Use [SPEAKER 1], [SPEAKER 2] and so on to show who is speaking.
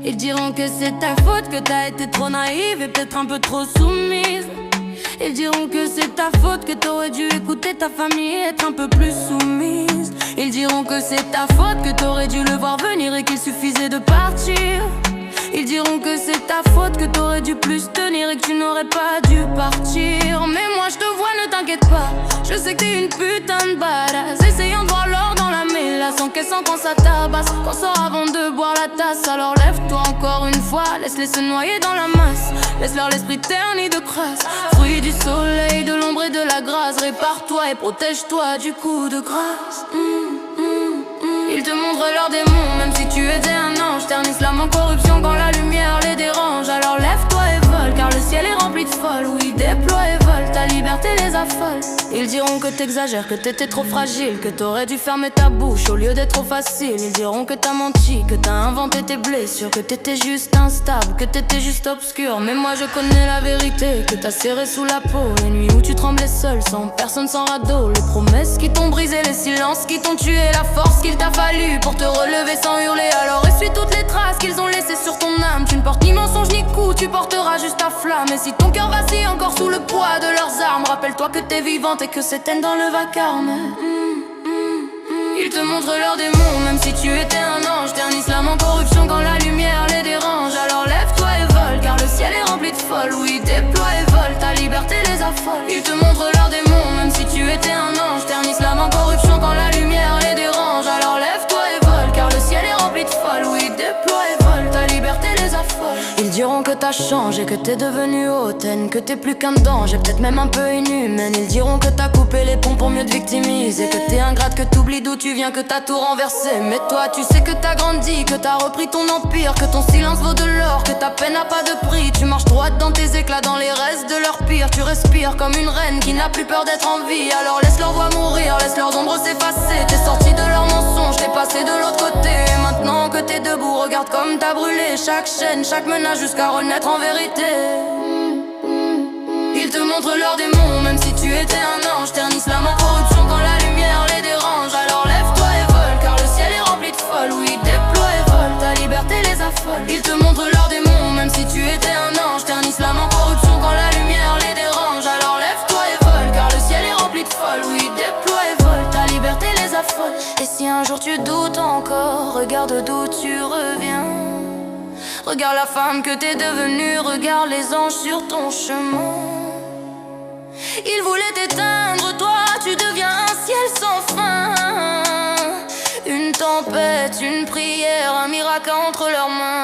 [SPEAKER 1] Ils diront que c'est ta faute, que t'as été trop naïve et peut-être un peu trop soumise. Ils diront que c'est ta faute, que t'aurais dû écouter ta famille et être un peu plus soumise. Ils diront que c'est ta faute, que t'aurais dû le voir venir et qu'il suffisait de partir. Ils diront que c'est ta faute, que t'aurais dû plus tenir et que tu n'aurais pas dû partir. Mais moi je te vois, ne t'inquiète pas, je sais que t'es une putain de badass. Essayant de voir l'or dans la mélasse, encaissant quand ça tabasse. Qu'on sort avant de boire la tasse, alors lève-toi encore une fois. Laisse-les se noyer dans la masse, laisse-leur l'esprit terni de crasse. Fruit du soleil, de l'ombre et de la grâce, répare-toi et protège-toi du coup de grâce. Ils te montrent leurs démons, même si tu étais un ange. Ternissent l'âme en corruption quand la lumière les dérange. Alors lève-toi et vole, car le ciel est rempli de folles. Oui, déploie et vole, ta liberté les affole. Ils diront que t'exagères, que t'étais trop fragile, que t'aurais dû fermer ta bouche au lieu d'être trop facile. Ils diront que t'as menti, que t'as inventé tes blessures, que t'étais juste instable, que t'étais juste obscur. Mais moi je connais la vérité, que t'as serré sous la peau les nuits où tu tremblais seul, sans personne, sans radeau. Les promesses qui t'ont brisé, les silences qui t'ont tué, la force qu'il t'a fallu pour te relever sans hurler. Alors essuie toutes les traces qu'ils ont laissées sur ton âme. Tu ne portes ni mensonge ni coup, tu porteras juste ta flamme. Et si ton cœur vacille encore sous le poids de leurs armes, rappelle-toi que t'es vivante et que c'est haine dans le vacarme. Ils te montrent leurs démons, même si tu étais un ange. Ternissent l'âme en corruption quand la lumière les dérange. Alors lève-toi et vole, car le ciel est rempli de folles. Oui, déploie et vole, ta liberté les affole. Ils te montrent leurs démons, même si tu étais un ange. Ternissent l'âme en corruption quand la lumière les dérange. Alors lève-toi et vole, car le ciel est rempli de folles. Oui, déploie et vole, ta liberté les affole. Ils diront que t'as changé, que t'es devenue hautaine, que t'es plus qu'un danger, peut-être même un peu inhumaine. Ils diront que t'as coupé les ponts pour mieux te victimiser, que t'es ingrate, que t'oublies d'où tu viens, que t'as tout renversé. Mais toi tu sais que t'as grandi, que t'as repris ton empire, que ton silence vaut de l'or, que ta peine n'a pas de prix. Tu marches droite dans tes éclats, dans les restes de leur pire. Tu respires comme une reine qui n'a plus peur d'être en vie. Alors laisse leur voix mourir, laisse leurs ombres s'effacer. T'es sorti de leurs mensonges, t'es passé de l'autre côté. Et maintenant que t'es debout, regarde comme t'as brûlé chaque chaîne, chaque menace jusqu'à renaître en vérité. Ils te montrent leurs démons, même si tu étais un ange. Ternissent l'âme en corruption quand la lumière les dérange. Alors lève-toi et vole, car le ciel est rempli de folles. Oui, déploie et vole, ta liberté les affole. Ils te montrent leurs démons, même si tu étais un ange. Ternissent l'âme en corruption quand la lumière les dérange. Alors lève-toi et vole, car le ciel est rempli de folles. Oui, déploie et vole, ta liberté les affole. Et si un jour tu doutes encore, regarde d'où tu reviens. Regarde la femme que t'es devenue, regarde les anges sur ton chemin. Ils voulaient t'éteindre, toi tu deviens un ciel sans fin. Une tempête, une prière, un miracle entre leurs mains.